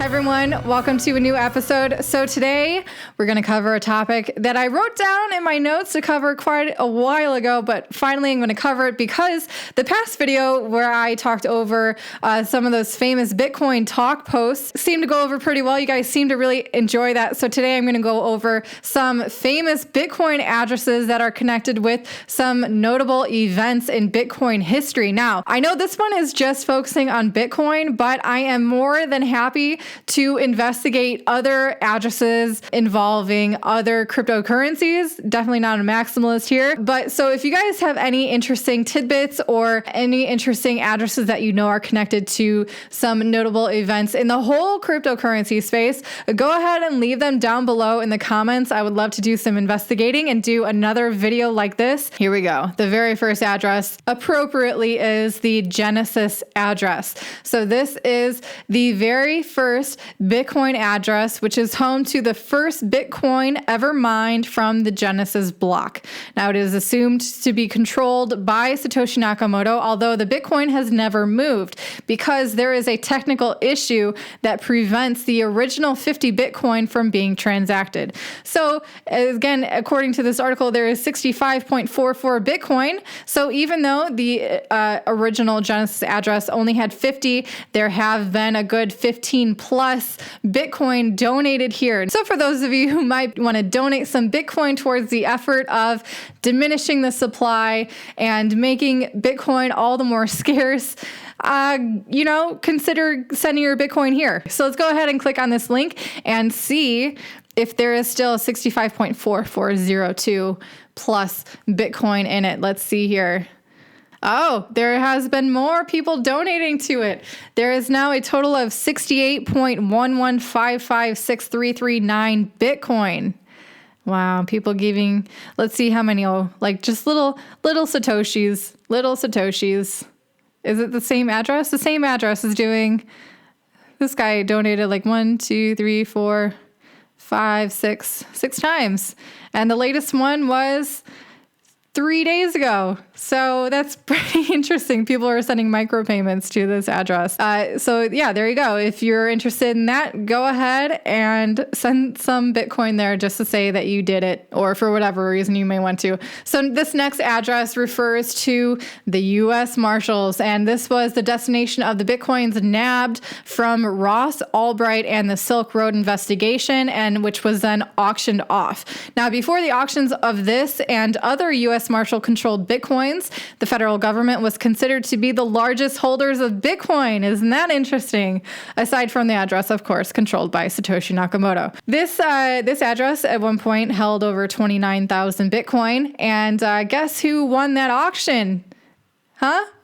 Everyone, welcome to a new episode. So today we're going to cover a topic that I wrote down in my notes to cover quite a while ago, but finally I'm going to cover it because the past video where I talked over some of those famous Bitcoin talk posts seemed to go over pretty well. You guys seem to really enjoy that. So today I'm going to go over some famous Bitcoin addresses that are connected with some notable events in Bitcoin history. Now, I know this one is just focusing on Bitcoin, but I am more than happy to investigate other addresses involving other cryptocurrencies. Definitely not a maximalist here. But so if you guys have any interesting tidbits or any interesting addresses that you know are connected to some notable events in the whole cryptocurrency space, go ahead and leave them down below in the comments. I would love to do some investigating and do another video like this. Here we go. The very first address appropriately is the Genesis address. So this is the very first Bitcoin address, which is home to the first Bitcoin ever mined from the Genesis block. Now, it is assumed to be controlled by Satoshi Nakamoto, although the Bitcoin has never moved because there is a technical issue that prevents the original 50 Bitcoin from being transacted. So again, according to this article, there is 65.44 Bitcoin. So even though the original Genesis address only had 50, there have been a good 15 plus Bitcoin donated here. So for those of you who might want to donate some Bitcoin towards the effort of diminishing the and making Bitcoin all the more scarce, consider sending your Bitcoin here. So let's go ahead and click on this link and see if there is still 65.4402 plus Bitcoin in it. Let's see here. Oh, there has been more people donating to it. There is now a total of 68.1155639 Bitcoin. Wow, people giving, let's see how many, just little Satoshis, Is it the same address? The same address is doing, this guy donated 1, 2, 3, 4, 5, 6 times. And the latest one was 3 days ago. So that's pretty interesting. People are sending micropayments to this address. So yeah, there you go. If you're interested in that, go ahead and send some Bitcoin there just to say that you did it, or for whatever reason you may want to. So this next address refers to the U.S. Marshals, and this was the destination of the Bitcoins nabbed from Ross Albright and the Silk Road investigation, and which was then auctioned off. Now, before the auctions of this and other U.S. Marshal-controlled Bitcoins, the federal government was considered to be the largest holders of Bitcoin. Isn't that interesting? Aside from the address, of course, controlled by Satoshi Nakamoto. This address at one point held over 29,000 Bitcoin. And guess who won that auction?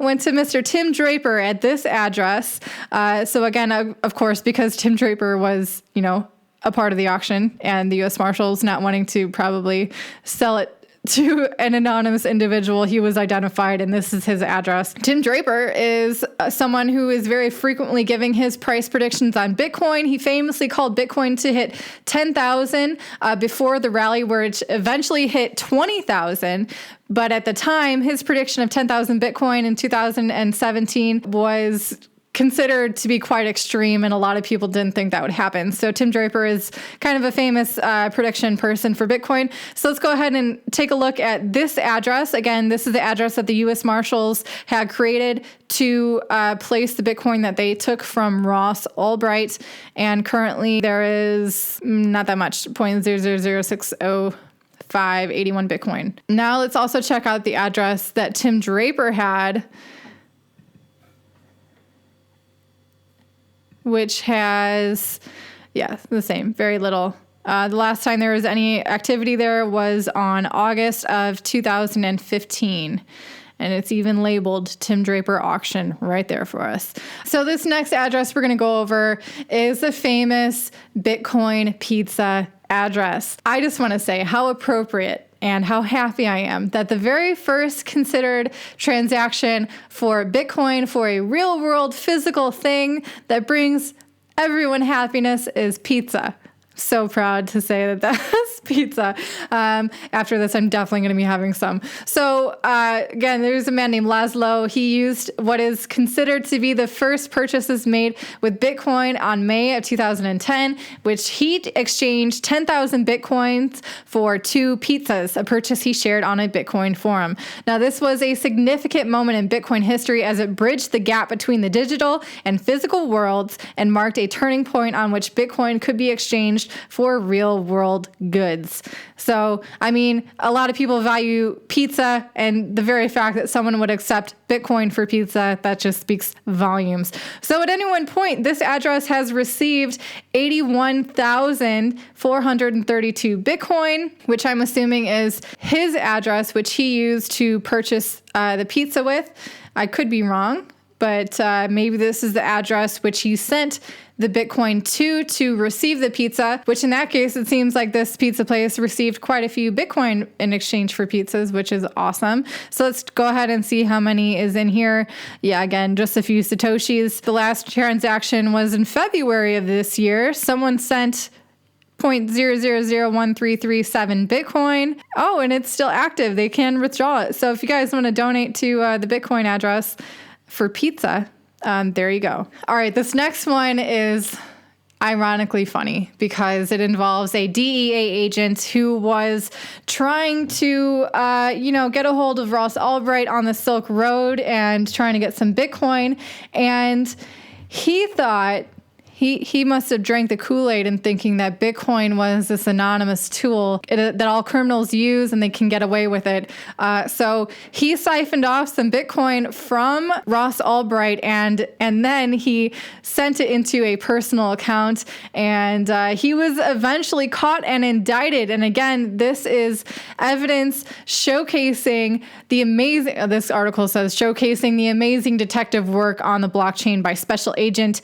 Went to Mr. Tim Draper at this address. So again, of course, because Tim Draper was, a part of the auction, and the U.S. Marshals not wanting to probably sell it to an anonymous individual, he was identified, and this is his address. Tim Draper is someone who is very frequently giving his price predictions on Bitcoin. He famously called Bitcoin to hit 10,000 before the rally, where it eventually hit 20,000. But at the time, his prediction of 10,000 Bitcoin in 2017 was considered to be quite extreme, and a lot of people didn't think that would happen. So Tim Draper is kind of a famous prediction person for Bitcoin. So let's go ahead and take a look at this address. Again, this is the address that the U.S. Marshals had created to place the Bitcoin that they took from Ross Albright. And currently there is not that much, 0.00060. 581 Bitcoin. Now let's also check out the address that Tim Draper had, which has, the same, very little. The last time there was any activity there was on August of 2015. And it's even labeled Tim Draper auction right there for us. So this next address we're going to go over is the famous Bitcoin pizza address. I just want to say how appropriate and how happy I am that the very first considered transaction for Bitcoin, for a real world physical thing that brings everyone happiness, is pizza. So proud to say that that's pizza. After this, I'm definitely going to be having some. So again, there's a man named Laszlo. He used what is considered to be the first purchases made with Bitcoin on May of 2010, which he exchanged 10,000 Bitcoins for 2 pizzas, a purchase he shared on a Bitcoin forum. Now, this was a significant moment in Bitcoin history as it bridged the gap between the digital and physical worlds and marked a turning point on which Bitcoin could be exchanged for real world goods. So, I mean, a lot of people value pizza, and the very fact that someone would accept Bitcoin for pizza, that just speaks volumes. So at any one point, this address has received 81,432 Bitcoin, which I'm assuming is his address, which he used to purchase the pizza with. I could be wrong, but maybe this is the address which he sent the Bitcoin to receive the pizza, which in that case, it seems like this pizza place received quite a few Bitcoin in exchange for pizzas, which is awesome. So let's go ahead and see how many is in here. Yeah, again, just a few Satoshis. The last transaction was in February of this year. Someone sent 0.00013337 Bitcoin. Oh, and it's still active. They can withdraw it. So if you guys want to donate to the Bitcoin address for pizza, there you go. All right, this next one is ironically funny because it involves a DEA agent who was trying to, get a hold of Ross Ulbricht on the Silk Road and trying to get some Bitcoin. And he thought he must have drank the Kool-Aid in thinking that Bitcoin was this anonymous tool that all criminals use and they can get away with it. So he siphoned off some Bitcoin from Ross Ulbricht and then he sent it into a personal account, and he was eventually caught and indicted. And again, this is evidence showcasing this article says, showcasing the amazing detective work on the blockchain by Special Agent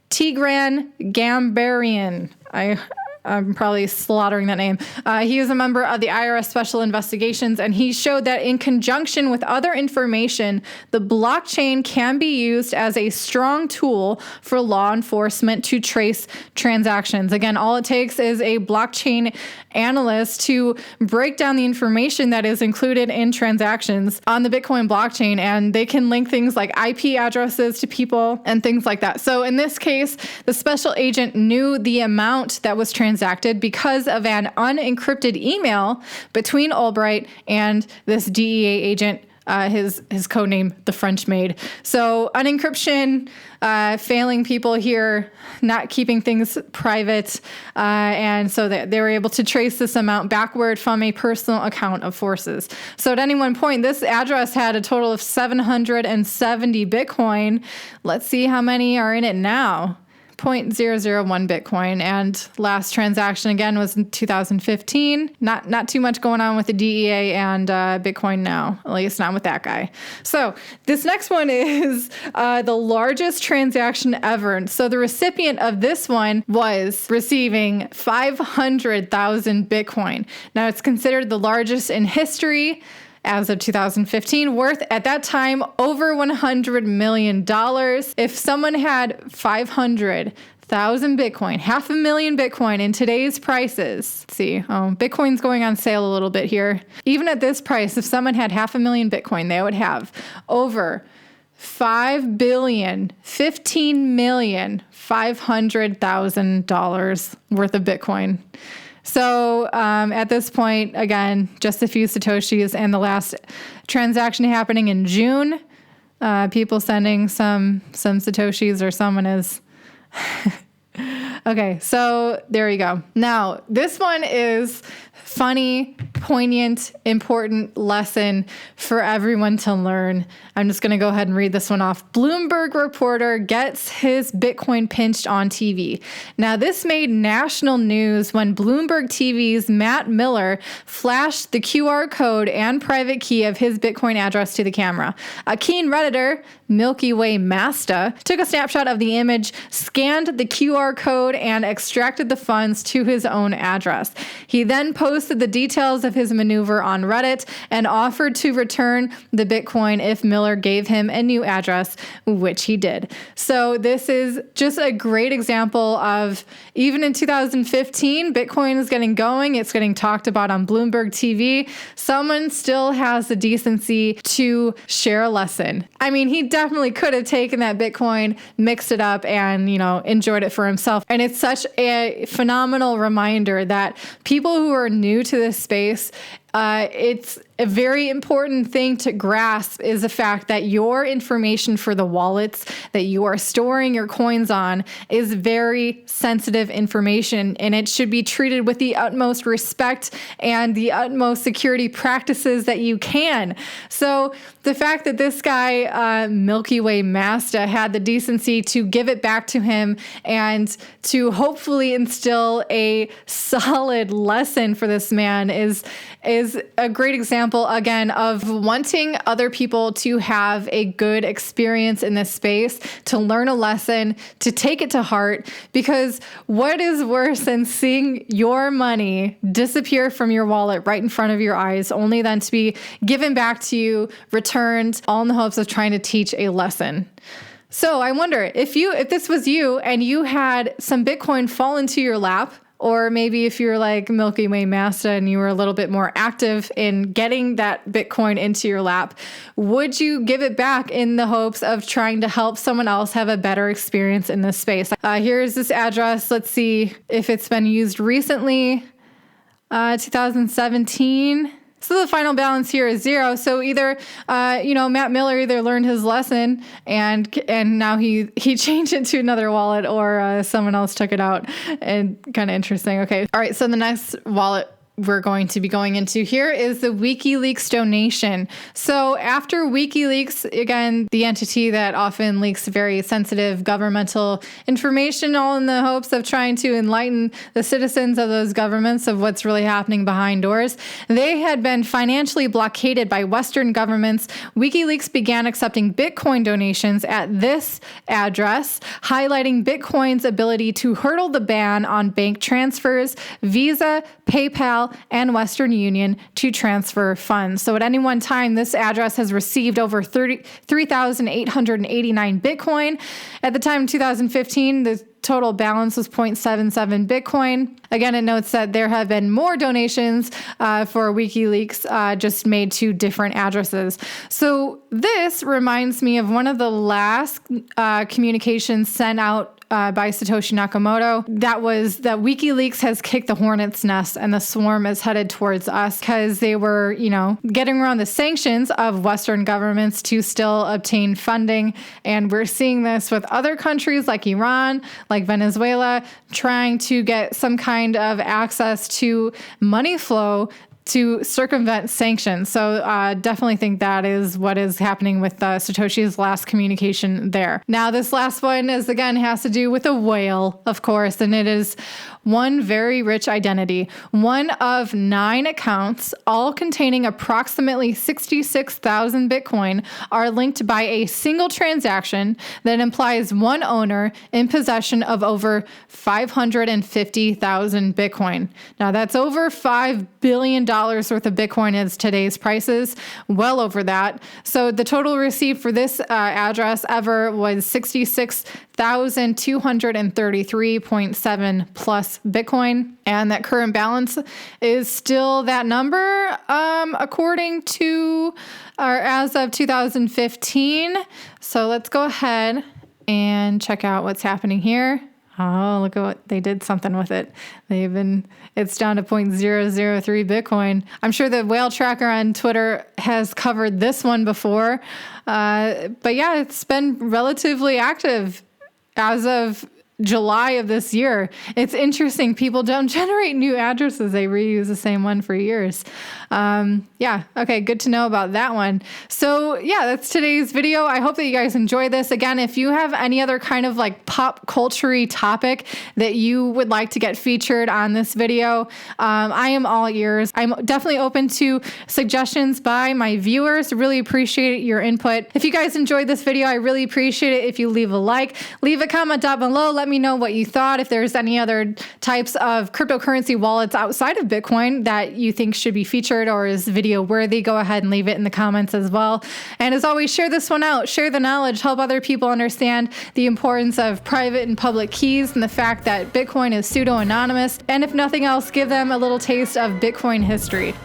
Tigran Gambarian. I'm probably slaughtering that name. He is a member of the IRS Special Investigations, and he showed that in conjunction with other information, the blockchain can be used as a strong tool for law enforcement to trace transactions. Again, all it takes is a blockchain analyst to break down the information that is included in transactions on the Bitcoin blockchain, and they can link things like IP addresses to people and things like that. So in this case, the special agent knew the amount that was transacted because of an unencrypted email between Ulbricht and this DEA agent, his codename, the French maid. So unencryption, failing people here, not keeping things private, and so that they were able to trace this amount backward from a personal account of Forces. So at any one point, this address had a total of 770 Bitcoin. Let's see how many are in it now. 0.001 Bitcoin, and last transaction again was in 2015. Not too much going on with the DEA and Bitcoin now, at least not with that guy. So this next one is the largest transaction ever. So the recipient of this one was receiving 500,000 Bitcoin. Now it's considered the largest in history as of 2015, worth at that time over $100 million. If someone had 500,000 Bitcoin, 500,000 Bitcoin in today's prices, let's see, Bitcoin's going on sale a little bit here. Even at this price, if someone had 500,000 Bitcoin, they would have over $15,500,000 worth of Bitcoin. So at this point, again, just a few Satoshis, and the last transaction happening in June, people sending some Satoshis, or someone is. Okay, so there you go. Now, this one is funny, poignant, important lesson for everyone to learn. I'm just going to go ahead and read this one off. Bloomberg reporter gets his Bitcoin pinched on TV. Now, this made national news when Bloomberg TV's Matt Miller flashed the QR code and private key of his Bitcoin address to the camera. A keen Redditor, Milky Way Masta, took a snapshot of the image, scanned the QR code, and extracted the funds to his own address. He then posted the details of his maneuver on Reddit and offered to return the Bitcoin if Miller gave him a new address, which he did. So this is just a great example of, even in 2015, Bitcoin is getting going. It's getting talked about on Bloomberg TV. Someone still has the decency to share a lesson. I mean, he definitely could have taken that Bitcoin, mixed it up, and, enjoyed it for himself. And it's such a phenomenal reminder that people who are new to this space, it's a very important thing to grasp is the fact that your information for the wallets that you are storing your coins on is very sensitive information, and it should be treated with the utmost respect and the utmost security practices that you can. So the fact that this guy, Milky Way Master, had the decency to give it back to him and to hopefully instill a solid lesson for this man is a great example, again, of wanting other people to have a good experience in this space, to learn a lesson, to take it to heart, because what is worse than seeing your money disappear from your wallet right in front of your eyes, only then to be given back to you, returned, all in the hopes of trying to teach a lesson. So I wonder if this was you and you had some Bitcoin fall into your lap, or maybe if you're like Milky Way Master and you were a little bit more active in getting that Bitcoin into your lap, would you give it back in the hopes of trying to help someone else have a better experience in this space? Here's this address. Let's see if it's been used recently. 2017. So the final balance here is 0. So either, Matt Miller either learned his lesson and now he changed it to another wallet, or someone else took it out. And kind of interesting. Okay. All right. So the next wallet we're going to be going into here is the WikiLeaks donation. So after WikiLeaks, again, the entity that often leaks very sensitive governmental information, all in the hopes of trying to enlighten the citizens of those governments of what's really happening behind doors, they had been financially blockaded by Western governments. WikiLeaks began accepting Bitcoin donations at this address, highlighting Bitcoin's ability to hurdle the ban on bank transfers, Visa, PayPal, and Western Union to transfer funds. So at any one time, this address has received over 3,889 Bitcoin. At the time of 2015, the total balance was 0.77 Bitcoin. Again, it notes that there have been more donations for WikiLeaks just made to different addresses. So this reminds me of one of the last communications sent out by Satoshi Nakamoto. That was that WikiLeaks has kicked the hornet's nest and the swarm is headed towards us because they were, getting around the sanctions of Western governments to still obtain funding. And we're seeing this with other countries like Iran, like Venezuela, trying to get some kind of access to money flow to circumvent sanctions. So definitely think that is what is happening with Satoshi's last communication there. Now, this last one has to do with a whale, of course, and it is one very rich identity. One of 9 accounts, all containing approximately 66,000 Bitcoin, are linked by a single transaction that implies one owner in possession of over 550,000 Bitcoin. Now, that's over $5 billion worth of Bitcoin is today's prices, well over that. So the total received for this address ever was 66,233.7 plus Bitcoin. And that current balance is still that number, according to, or as of 2015. So let's go ahead and check out what's happening here. Oh, look at what they did something with it. It's down to 0.003 Bitcoin. I'm sure the whale tracker on Twitter has covered this one before. But yeah, it's been relatively active as of July of this year. It's interesting. People don't generate new addresses. They reuse the same one for years. Okay, good to know about that one. So yeah, that's today's video. I hope that you guys enjoy this. Again, if you have any other kind of like pop culture-y topic that you would like to get featured on this video, I am all ears. I'm definitely open to suggestions by my viewers. Really appreciate your input. If you guys enjoyed this video, I really appreciate it if you leave a like, leave a comment down below. Let let me know what you thought. If there's any other types of cryptocurrency wallets outside of Bitcoin that you think should be featured or is video worthy, go ahead and leave it in the comments as well. And as always, share this one out, share the knowledge, help other people understand the importance of private and public keys and the fact that Bitcoin is pseudo-anonymous. And if nothing else, give them a little taste of Bitcoin history.